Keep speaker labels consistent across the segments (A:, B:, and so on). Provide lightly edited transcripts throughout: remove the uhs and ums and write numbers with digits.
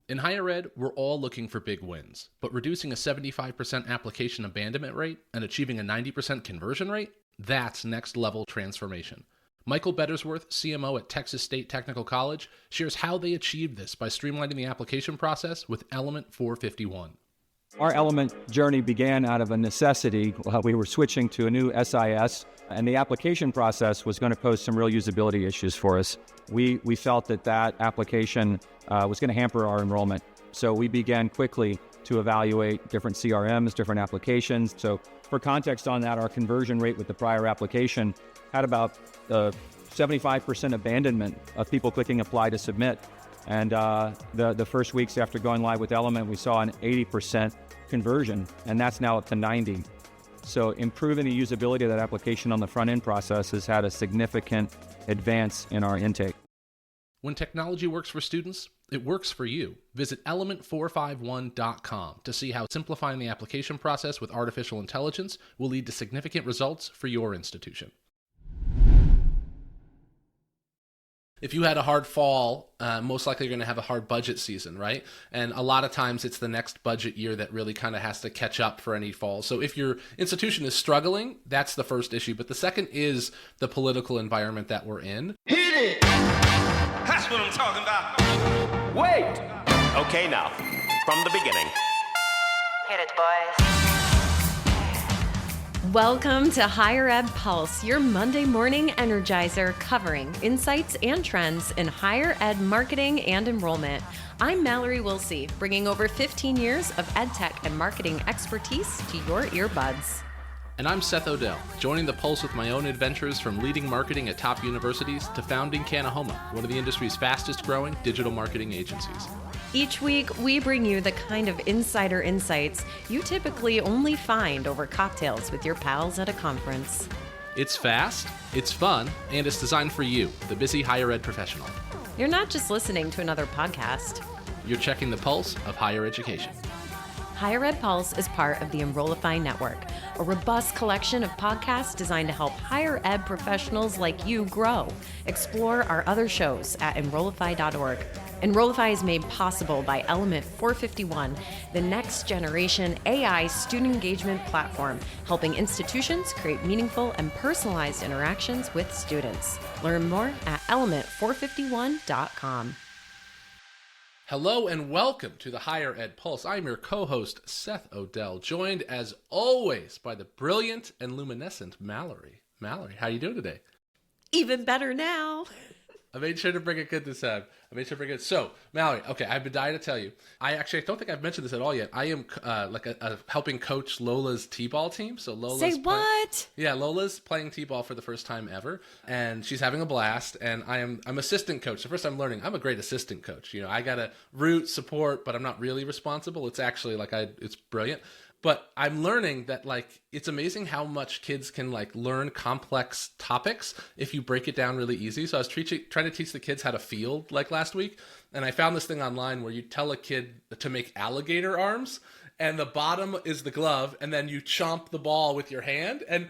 A: In higher ed, we're all looking for big wins, but reducing a 75% application abandonment rate and achieving a 90% conversion rate, that's next level transformation. Michael Bettersworth, CMO at Texas State Technical College, shares how they achieved this by streamlining the application process with Element 451.
B: Our Element journey began out of a necessity. We were switching to a new SIS, and the application process was going to pose some real usability issues for us. We felt that application was going to hamper our enrollment. So we began quickly to evaluate different CRMs, different applications. So for context on that, our conversion rate with the prior application had about 75% abandonment of people clicking apply to submit. And the first weeks after going live with Element, we saw an 80% conversion, and that's now up to 90. So improving the usability of that application on the front end process has had a significant advance in our intake.
A: When technology works for students, it works for you. Visit element451.com to see how simplifying the application process with artificial intelligence will lead to significant results for your institution. If you had a hard fall, most likely you're going to have a hard budget season, right? And a lot of times it's the next budget year that really kind of has to catch up for any fall. So if your institution is struggling, that's the first issue. But the second is the political environment that we're in.
C: Hit it! That's what I'm talking about.
D: Wait! Okay, now, from the beginning.
E: Hit it, boys. Welcome to Higher Ed Pulse, your Monday morning energizer covering insights and trends in higher ed marketing and enrollment. I'm Mallory Wilsey, bringing over 15 years of ed tech and marketing expertise to your earbuds.
A: And I'm Seth Odell, joining the Pulse with my own adventures from leading marketing at top universities to founding Kanahoma, one of the industry's fastest growing digital marketing agencies.
E: Each week, we bring you the kind of insider insights you typically only find over cocktails with your pals at a conference.
A: It's fast, it's fun, and it's designed for you, the busy higher ed professional.
E: You're not just listening to another podcast.
A: You're checking the pulse of higher education.
E: Higher Ed Pulse is part of the Enrollify Network, a robust collection of podcasts designed to help higher ed professionals like you grow. Explore our other shows at enrollify.org. Enrollify is made possible by Element 451, the next generation AI student engagement platform, helping institutions create meaningful and personalized interactions with students. Learn more at element451.com.
A: Hello and welcome to the Higher Ed Pulse. I'm your co-host, Seth Odell, joined as always by the brilliant and luminescent Mallory. Mallory, how you doing today?
E: Even better now.
A: I made sure to bring it good this time. So, Mallory, okay, I've been dying to tell you. I don't think I've mentioned this at all yet. I am helping coach Lola's T-ball team. So Lola's
E: Say what?
A: Lola's playing T-ball for the first time ever, and she's having a blast. And I'm assistant coach. The first time learning, I'm a great assistant coach. You know, I gotta root, support, but I'm not really responsible. It's actually it's brilliant. But I'm learning that, it's amazing how much kids can, learn complex topics if you break it down really easy. So I was trying to teach the kids how to field, last week. And I found this thing online where you tell a kid to make alligator arms, and the bottom is the glove, and then you chomp the ball with your hand. And,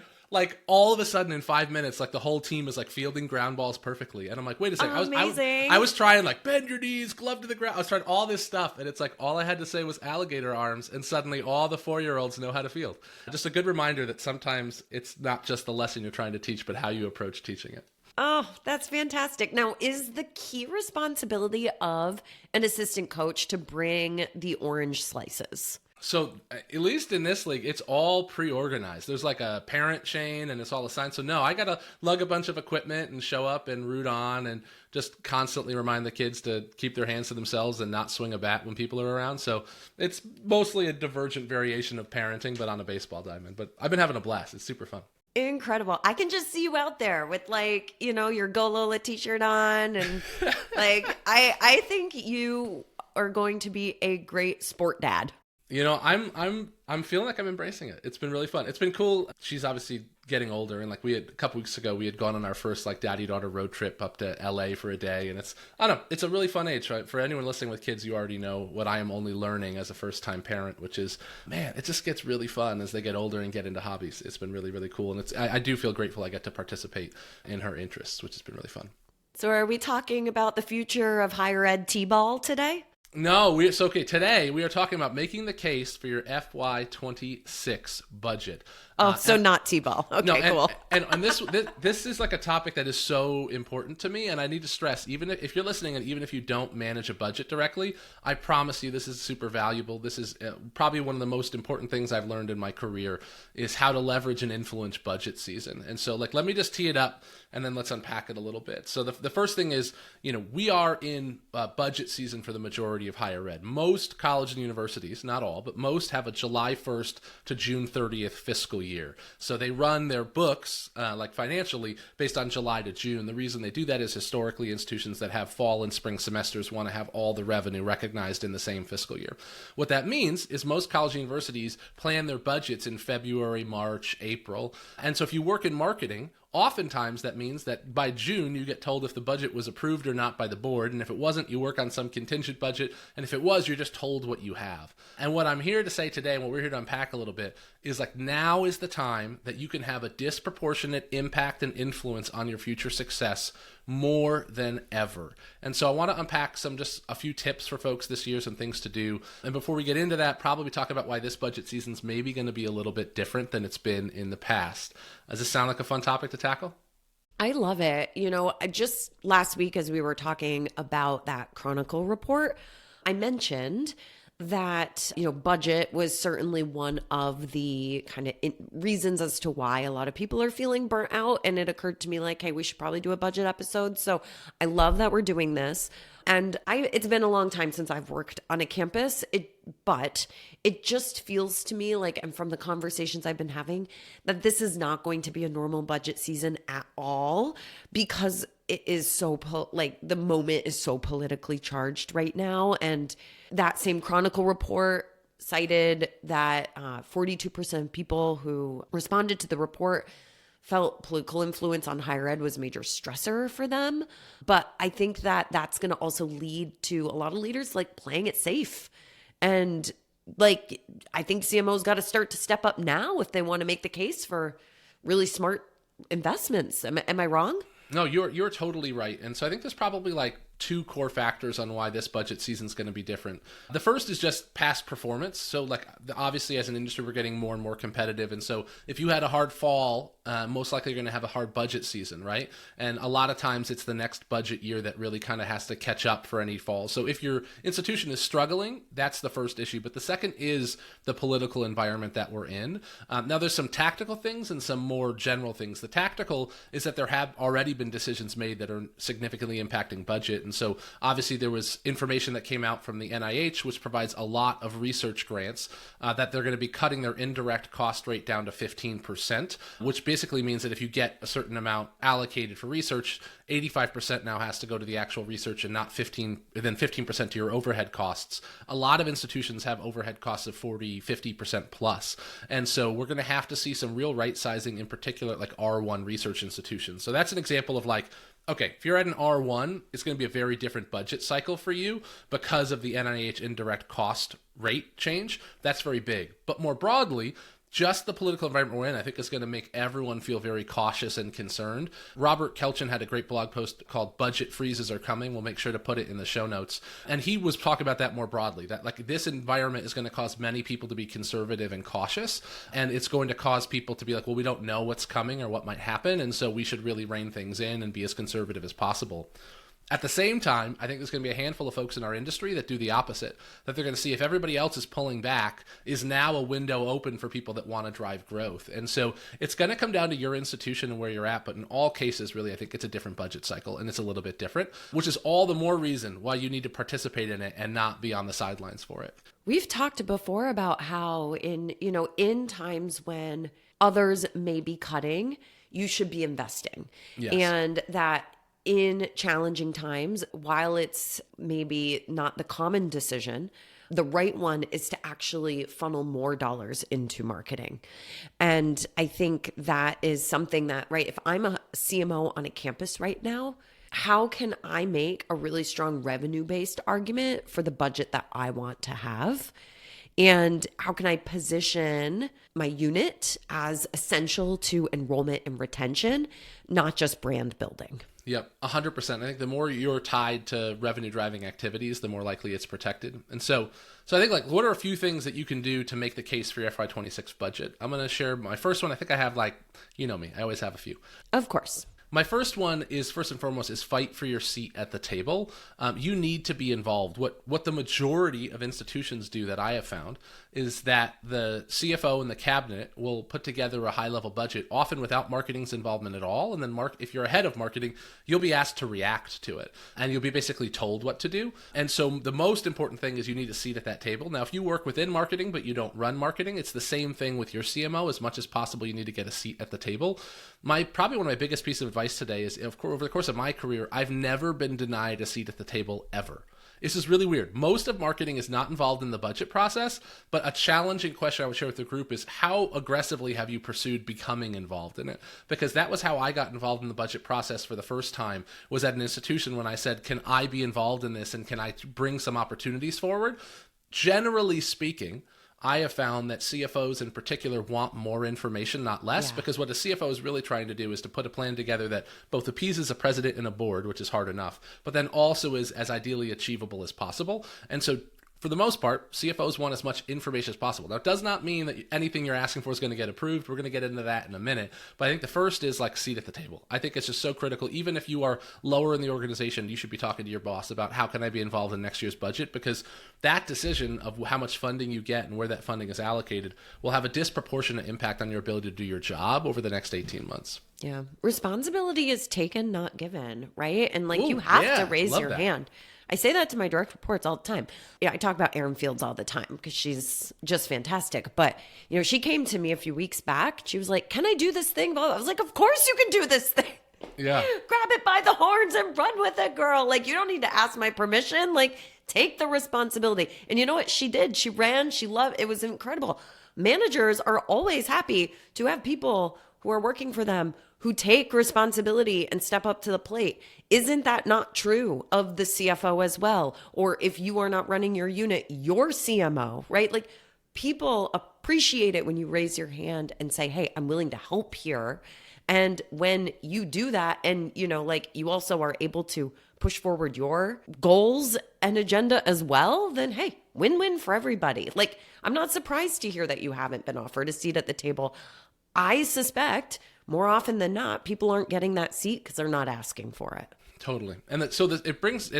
A: all of a sudden in 5 minutes, the whole team is, fielding ground balls perfectly. And I'm like, wait a second.
E: Amazing.
A: I was trying, bend your knees, glove to the ground. I was trying all this stuff. And it's all I had to say was alligator arms. And suddenly all the 4-year-olds know how to field. Just a good reminder that sometimes it's not just the lesson you're trying to teach, but how you approach teaching it.
E: Oh, that's fantastic. Now, is the key responsibility of an assistant coach to bring the orange slices?
A: So at least in this league, it's all pre-organized. There's a parent chain and it's all assigned. So no, I got to lug a bunch of equipment and show up and root on and just constantly remind the kids to keep their hands to themselves and not swing a bat when people are around. So it's mostly a divergent variation of parenting, but on a baseball diamond. But I've been having a blast. It's super fun.
E: Incredible. I can just see you out there with your Go Lola t-shirt on. And I think you are going to be a great sport dad.
A: You know, I'm feeling like I'm embracing it. It's been really fun. It's been cool. She's obviously getting older, and a couple weeks ago we had gone on our first daddy-daughter road trip up to LA for a day, and it's a really fun age, right? For anyone listening with kids, you already know what I am only learning as a first-time parent, which is, man, it just gets really fun as they get older and get into hobbies. It's been really, really cool, and I do feel grateful I get to participate in her interests, which has been really fun.
E: So are we talking about the future of higher ed T-ball today?
A: No, it's okay. Today we are talking about making the case for your FY26 budget.
E: Oh, so not T-ball. Okay,
A: No,
E: cool.
A: and this is like a topic that is so important to me, and I need to stress, even if you're listening, and even if you don't manage a budget directly, I promise you this is super valuable. This is probably one of the most important things I've learned in my career is how to leverage and influence budget season. And so, let me just tee it up, and then let's unpack it a little bit. So the first thing is, we are in budget season for the majority of higher ed. Most colleges and universities, not all, but most have a July 1st to June 30th fiscal year. So they run their books, like financially, based on July to June. The reason they do that is historically institutions that have fall and spring semesters want to have all the revenue recognized in the same fiscal year. What that means is most college and universities plan their budgets in February, March, April. And so if you work in marketing, oftentimes that means that by June you get told if the budget was approved or not by the board, and if it wasn't, you work on some contingent budget, and if it was, you're just told what you have. And what I'm here to say today, and what we're here to unpack a little bit, is now is the time that you can have a disproportionate impact and influence on your future success more than ever. And so I want to unpack just a few tips for folks this year, some things to do. And before we get into that, probably talk about why this budget season's maybe going to be a little bit different than it's been in the past. Does this sound like a fun topic to tackle?
E: I love it. Just last week as we were talking about that Chronicle report, I mentioned that, budget was certainly one of the kind of reasons as to why a lot of people are feeling burnt out. And it occurred to me hey, we should probably do a budget episode. So I love that we're doing this. And it's been a long time since I've worked on a campus, but it just feels to me and from the conversations I've been having, that this is not going to be a normal budget season at all, because it is so, the moment is so politically charged right now. And that same Chronicle report cited that 42% of people who responded to the report felt political influence on higher ed was a major stressor for them. But I think that that's going to also lead to a lot of leaders playing it safe. And I think CMOs got to start to step up now if they want to make the case for really smart investments. Am I wrong?
A: No, you're totally right. And so I think there's probably two core factors on why this budget season is going to be different. The first is just past performance. So obviously as an industry, we're getting more and more competitive. And so if you had a hard fall, most likely you're going to have a hard budget season, right? And a lot of times it's the next budget year that really kind of has to catch up for any fall. So if your institution is struggling, that's the first issue. But the second is the political environment that we're in. Now there's some tactical things and some more general things. The tactical is that there have already been decisions made that are significantly impacting budget. And so obviously there was information that came out from the NIH, which provides a lot of research grants, that they're going to be cutting their indirect cost rate down to 15%, which basically means that if you get a certain amount allocated for research, 85% now has to go to the actual research and not 15% to your overhead costs. A lot of institutions have overhead costs of 50% plus. And so we're going to have to see some real right sizing, in particular R1 research institutions. So that's an example of okay, if you're at an R1, it's going to be a very different budget cycle for you because of the NIH indirect cost rate change. That's very big. But more broadly, just the political environment we're in, I think, is going to make everyone feel very cautious and concerned. Robert Kelchin had a great blog post called Budget Freezes Are Coming. We'll make sure to put it in the show notes. And he was talking about that more broadly, that this environment is going to cause many people to be conservative and cautious. And it's going to cause people to be well, we don't know what's coming or what might happen. And so we should really rein things in and be as conservative as possible. At the same time, I think there's going to be a handful of folks in our industry that do the opposite, that they're going to see if everybody else is pulling back, is now a window open for people that want to drive growth. And so it's going to come down to your institution and where you're at. But in all cases, really, I think it's a different budget cycle and it's a little bit different, which is all the more reason why you need to participate in it and not be on the sidelines for it.
E: We've talked before about how in times when others may be cutting, you should be investing.
A: Yes.
E: And that in challenging times, while it's maybe not the common decision, the right one is to actually funnel more dollars into marketing. And I think that is something that, if I'm a CMO on a campus right now, how can I make a really strong revenue-based argument for the budget that I want to have? And how can I position my unit as essential to enrollment and retention, not just brand building?
A: Yep, 100%. I think the more you're tied to revenue driving activities, the more likely it's protected. And so I think, like, what are a few things that you can do to make the case for your FY26 budget? I'm going to share my first one. I think I have, like, you know me, I always have a few.
E: Of course.
A: My first one is, first and foremost, is fight for your seat at the table. You need to be involved. What the majority of institutions do that I have found is that the CFO and the cabinet will put together a high-level budget, often without marketing's involvement at all. And then if you're ahead of marketing, you'll be asked to react to it. And you'll be basically told what to do. And so the most important thing is you need a seat at that table. Now, if you work within marketing, but you don't run marketing, it's the same thing with your CMO. As much as possible, you need to get a seat at the table. Probably one of my biggest pieces of advice today is, over the course of my career, I've never been denied a seat at the table ever. This is really weird. Most of marketing is not involved in the budget process, but a challenging question I would share with the group is, how aggressively have you pursued becoming involved in it? Because that was how I got involved in the budget process for the first time, was at an institution when I said, can I be involved in this and can I bring some opportunities forward? Generally speaking, I have found that CFOs in particular want more information, not less, because what a CFO is really trying to do is to put a plan together that both appeases a president and a board, which is hard enough, but then also is as ideally achievable as possible. And so for the most part, CFOs want as much information as possible. Now, it does not mean that anything you're asking for is going to get approved. We're going to get into that in a minute. But I think the first is, like, seat at the table. I think it's just so critical. Even if you are lower in the organization, you should be talking to your boss about how can I be involved in next year's budget, because that decision of how much funding you get and where that funding is allocated will have a disproportionate impact on your ability to do your job over the next 18 months.
E: Yeah. Responsibility is taken, not given, right? And like, you have to raise your hand. I say that to my direct reports all the time. Yeah, I talk about Erin Fields all the time because she's just fantastic. But, you know, she came to me a few weeks back. She was like, can I do this thing? I was like, of course you can do this thing.
A: Yeah.
E: Grab it by the horns and run with it, girl. Like, you don't need to ask my permission. Like, take the responsibility. And you know what? She did. She ran. She loved it. It was incredible. Managers are always happy to have people who are working for them who take responsibility and step up to the plate. Isn't that not true of the CFO as well? Or if you are not running your unit, your CMO, right? Like, people appreciate it when you raise your hand and say, hey, I'm willing to help here. And when you do that, and, you know, like, you also are able to push forward your goals and agenda as well, then hey, win-win for everybody. Like, I'm not surprised to hear that you haven't been offered a seat at the table. I suspect more often than not, people aren't getting that seat because they're not asking for it.
A: Totally. And it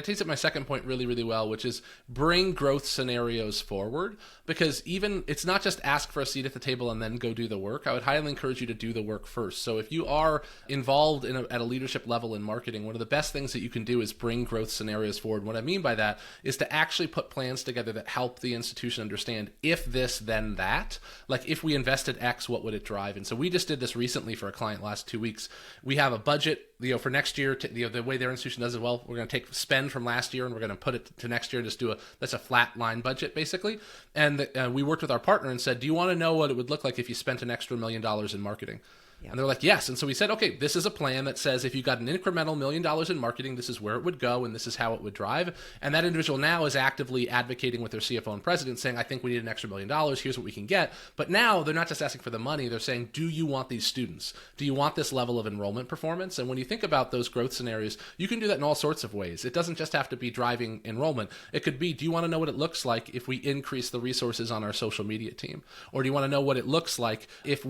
A: takes up my second point really, really well, which is bring growth scenarios forward, because even it's not just ask for a seat at the table and then go do the work. I would highly encourage you to do the work first. So if you are involved at a leadership level in marketing, one of the best things that you can do is bring growth scenarios forward. What I mean by that is to actually put plans together that help the institution understand, if this, then that. Like, if we invested X, what would it drive? And so we just did this recently for a client last 2 weeks. We have a budget, for next year, the way their institution does it, well, we're going to take spend from last year and we're going to put it to next year and just that's a flat line budget, basically. And we worked with our partner and said, do you want to know what it would look like if you spent an extra $1 million in marketing? Yeah. And they're like, yes. And so we said, okay, this is a plan that says if you got an incremental $1 million in marketing, this is where it would go and this is how it would drive. And that individual now is actively advocating with their CFO and president, saying, I think we need an extra $1 million. Here's what we can get. But now they're not just asking for the money. They're saying, do you want these students? Do you want this level of enrollment performance? And when you think about those growth scenarios, you can do that in all sorts of ways. It doesn't just have to be driving enrollment. It could be, do you want to know what it looks like if we increase the resources on our social media team? Or do you want to know what it looks like if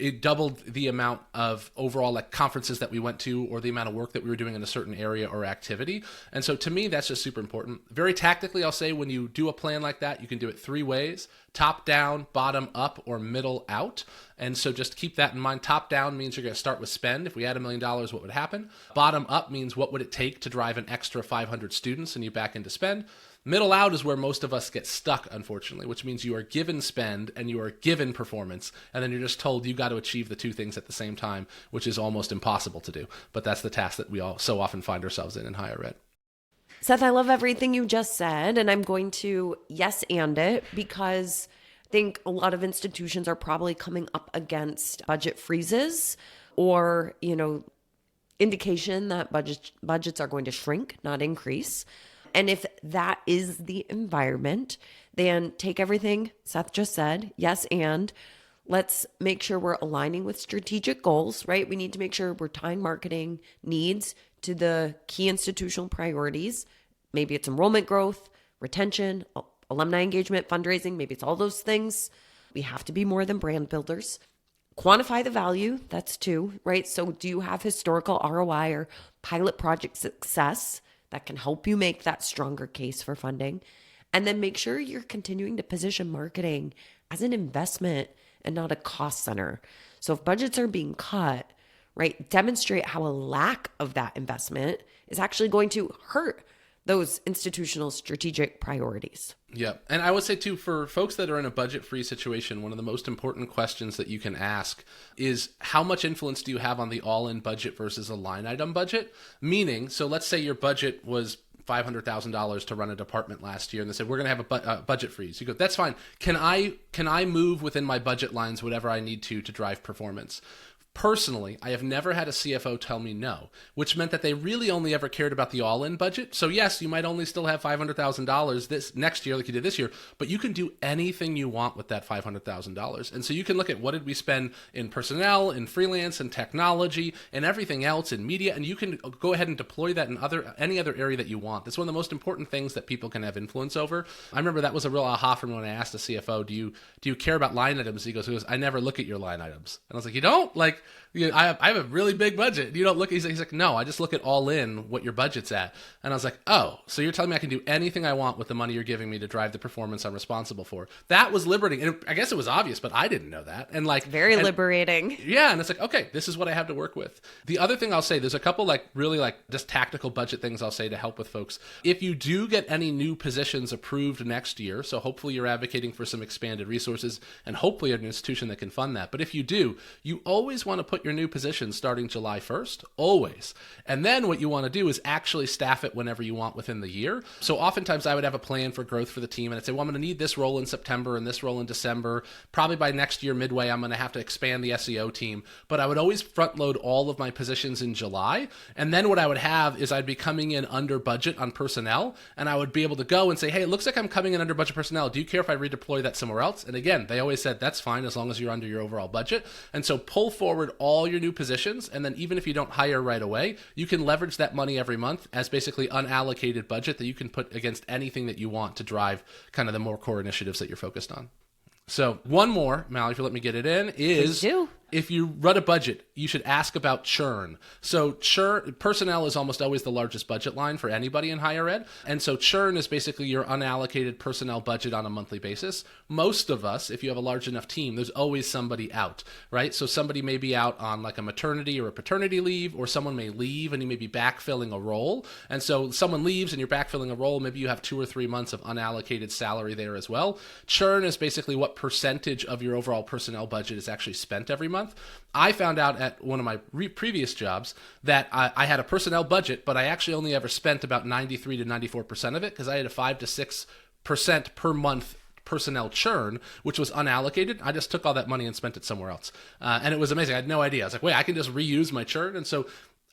A: it doubled the amount of overall, like, conferences that we went to, or the amount of work that we were doing in a certain area or activity? And so to me, that's just super important. Very tactically, I'll say, when you do a plan like that, you can do it 3 ways: top down, bottom up, or middle out. And so just keep that in mind. Top down means you're going to start with spend. If we had $1 million, what would happen? Bottom up means what would it take to drive an extra 500 students, and you back into spend. Middle out is where most of us get stuck, unfortunately, which means you are given spend and you are given performance, and then you're just told you got to achieve the 2 things at the same time, which is almost impossible to do. But that's the task that we all so often find ourselves in higher ed.
E: Seth, I love everything you just said, and I'm going to yes and it, because I think a lot of institutions are probably coming up against budget freezes, or, you know, indication that budgets are going to shrink, not increase. And if that is the environment, then take everything Seth just said, yes, and let's make sure we're aligning with strategic goals, right? We need to make sure we're tying marketing needs to the key institutional priorities. Maybe it's enrollment growth, retention, alumni engagement, fundraising. Maybe it's all those things. We have to be more than brand builders. Quantify the value. That's 2, right? So do you have historical ROI or pilot project success that can help you make that stronger case for funding? And then make sure you're continuing to position marketing as an investment and not a cost center. So if budgets are being cut, right, demonstrate how a lack of that investment is actually going to hurt those institutional strategic priorities.
A: Yeah. And I would say too, for folks that are in a budget-free situation, one of the most important questions that you can ask is how much influence do you have on the all-in budget versus a line item budget? Meaning, so let's say your budget was $500,000 to run a department last year, and they said, we're going to have a budget freeze. You go, that's fine. Can I move within my budget lines whatever I need to drive performance? Personally, I have never had a CFO tell me no, which meant that they really only ever cared about the all-in budget. So yes, you might only still have $500,000 this next year like you did this year, but you can do anything you want with that $500,000. And so you can look at what did we spend in personnel, in freelance, in technology, and everything else, in media, and you can go ahead and deploy that in any other area that you want. That's one of the most important things that people can have influence over. I remember that was a real aha for me when I asked the CFO, do you care about line items? He goes, I never look at your line items. And I was like, you don't? Like, I have a really big budget. You don't look. He's like, no, I just look at all in what your budget's at. And I was like, oh, so you're telling me I can do anything I want with the money you're giving me to drive the performance I'm responsible for? That was liberating. And I guess it was obvious, but I didn't know that. And like,
E: very liberating.
A: Yeah. And it's like, okay, this is what I have to work with. The other thing I'll say, there's a couple really just tactical budget things I'll say to help with folks. If you do get any new positions approved next year, so hopefully you're advocating for some expanded resources and hopefully an institution that can fund that. But if you do, you always want to put your new position starting July 1st, always. And then what you want to do is actually staff it whenever you want within the year. So oftentimes I would have a plan for growth for the team and I'd say, well, I'm going to need this role in September and this role in December. Probably by next year, midway, I'm going to have to expand the SEO team. But I would always front load all of my positions in July. And then what I would have is I'd be coming in under budget on personnel and I would be able to go and say, hey, it looks like I'm coming in under budget personnel. Do you care if I redeploy that somewhere else? And again, they always said, that's fine as long as you're under your overall budget. And so pull forward all your new positions, and then even if you don't hire right away, you can leverage that money every month as basically unallocated budget that you can put against anything that you want to drive kind of the more core initiatives that you're focused on. So one more, Mallory, if you let me get it in, is if you run a budget, you should ask about churn. So personnel is almost always the largest budget line for anybody in higher ed. And so churn is basically your unallocated personnel budget on a monthly basis. Most of us, if you have a large enough team, there's always somebody out, right? So somebody may be out on like a maternity or a paternity leave, or someone may leave and you may be backfilling a role. And so someone leaves and you're backfilling a role, maybe you have 2 or 3 months of unallocated salary there as well. Churn is basically what percentage of your overall personnel budget is actually spent every month. I found out at one of my previous jobs that I had a personnel budget, but I actually only ever spent about 93 to 94% of it because I had a 5 to 6% per month personnel churn, which was unallocated. I just took all that money and spent it somewhere else. And it was amazing. I had no idea. I was like, wait, I can just reuse my churn. And so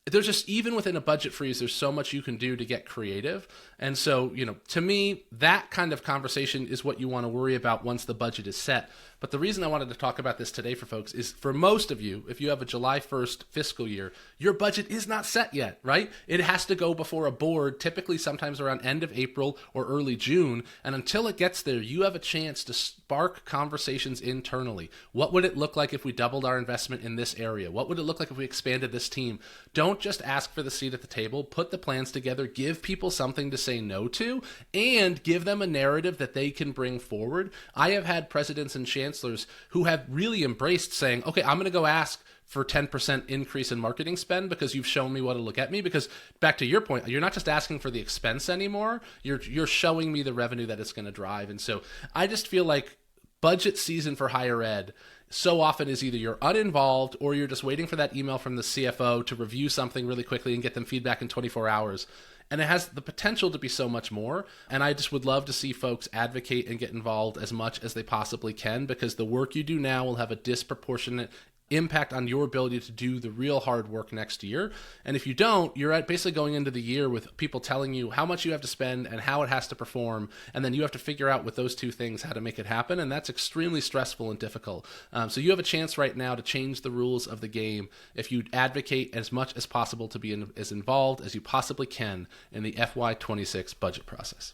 A: there's just, even within a budget freeze, there's so much you can do to get creative. And so, to me, that kind of conversation is what you want to worry about once the budget is set. But the reason I wanted to talk about this today for folks is, for most of you, if you have a July 1st fiscal year, your budget is not set yet, right? It has to go before a board, typically sometimes around end of April or early June. And until it gets there, you have a chance to spark conversations internally. What would it look like if we doubled our investment in this area? What would it look like if we expanded this team? Don't just ask for the seat at the table. Put the plans together. Give people something to say no to, and give them a narrative that they can bring forward. I have had presidents and chancellors who have really embraced saying, okay, I'm going to go ask for 10% increase in marketing spend because you've shown me what it'll get me. Because back to your point, you're not just asking for the expense anymore. You're showing me the revenue that it's going to drive. And so I just feel like budget season for higher ed so often is either you're uninvolved or you're just waiting for that email from the CFO to review something really quickly and get them feedback in 24 hours. And it has the potential to be so much more. And I just would love to see folks advocate and get involved as much as they possibly can, because the work you do now will have a disproportionate impact on your ability to do the real hard work next year. And if you don't, you're basically going into the year with people telling you how much you have to spend and how it has to perform, and then you have to figure out with those two things how to make it happen, and that's extremely stressful and difficult. So you have a chance right now to change the rules of the game if you advocate as much as possible to be as involved as you possibly can in the FY26 budget process.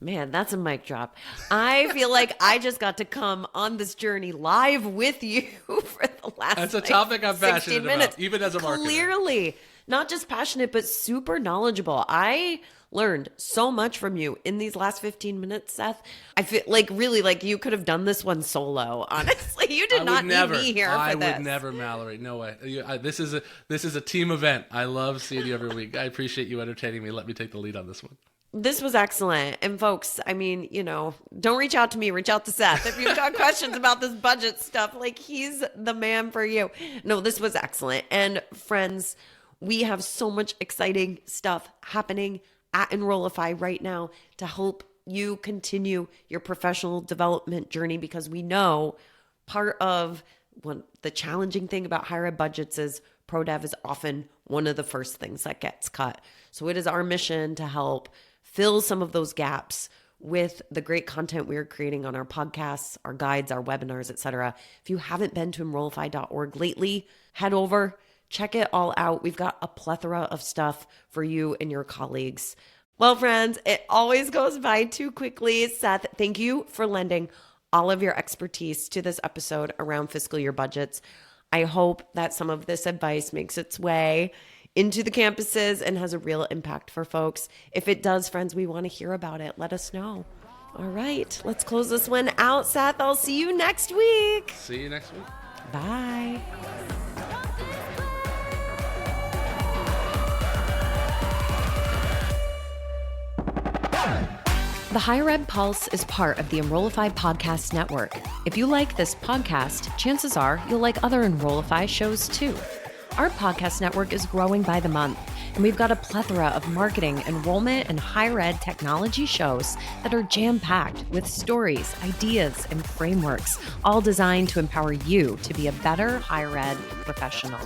E: Man, that's a mic drop. I feel like I just got to come on this journey live with you for the last
A: That's a topic I'm passionate
E: minutes.
A: about, even as a marketer.
E: Clearly, not just passionate, but super knowledgeable. I learned so much from you in these last 15 minutes, Seth. I feel like really like you could have done this one solo, honestly. You did not need me here for this.
A: I would never, Mallory. No way. This is a team event. I love seeing you every week. I appreciate you entertaining me. Let me take the lead on this one.
E: This was excellent. And folks, I mean, don't reach out to me, reach out to Seth. If you've got questions about this budget stuff, like he's the man for you. No, this was excellent. And friends, we have so much exciting stuff happening at Enrollify right now to help you continue your professional development journey, because we know part of the challenging thing about higher ed budgets is pro dev is often one of the first things that gets cut. So it is our mission to help fill some of those gaps with the great content we are creating on our podcasts, our guides, our webinars, etc. If you haven't been to enrollify.org lately, head over, check it all out. We've got a plethora of stuff for you and your colleagues. Well, friends, it always goes by too quickly. Seth, thank you for lending all of your expertise to this episode around fiscal year budgets. I hope that some of this advice makes its way into the campuses and has a real impact for folks. If it does, friends, we want to hear about it. Let us know. All right, let's close this one out. Seth, I'll see you next week.
A: See you next week.
E: Bye. The Higher Ed Pulse is part of the Enrollify Podcast Network. If you like this podcast, chances are you'll like other Enrollify shows too. Our podcast network is growing by the month, and we've got a plethora of marketing, enrollment, and higher ed technology shows that are jam-packed with stories, ideas, and frameworks, all designed to empower you to be a better higher ed professional.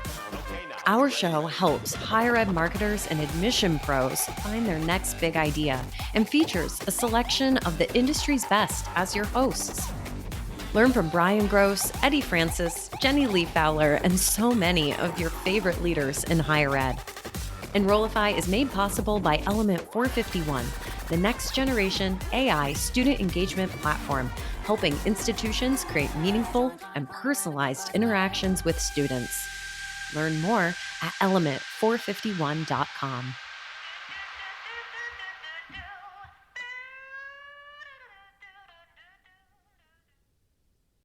E: Our show helps higher ed marketers and admission pros find their next big idea and features a selection of the industry's best as your hosts. Learn from Brian Gross, Eddie Francis, Jenny Lee Fowler, and so many of your favorite leaders in higher ed. Enrollify is made possible by Element 451, the next generation AI student engagement platform, helping institutions create meaningful and personalized interactions with students. Learn more at element451.com.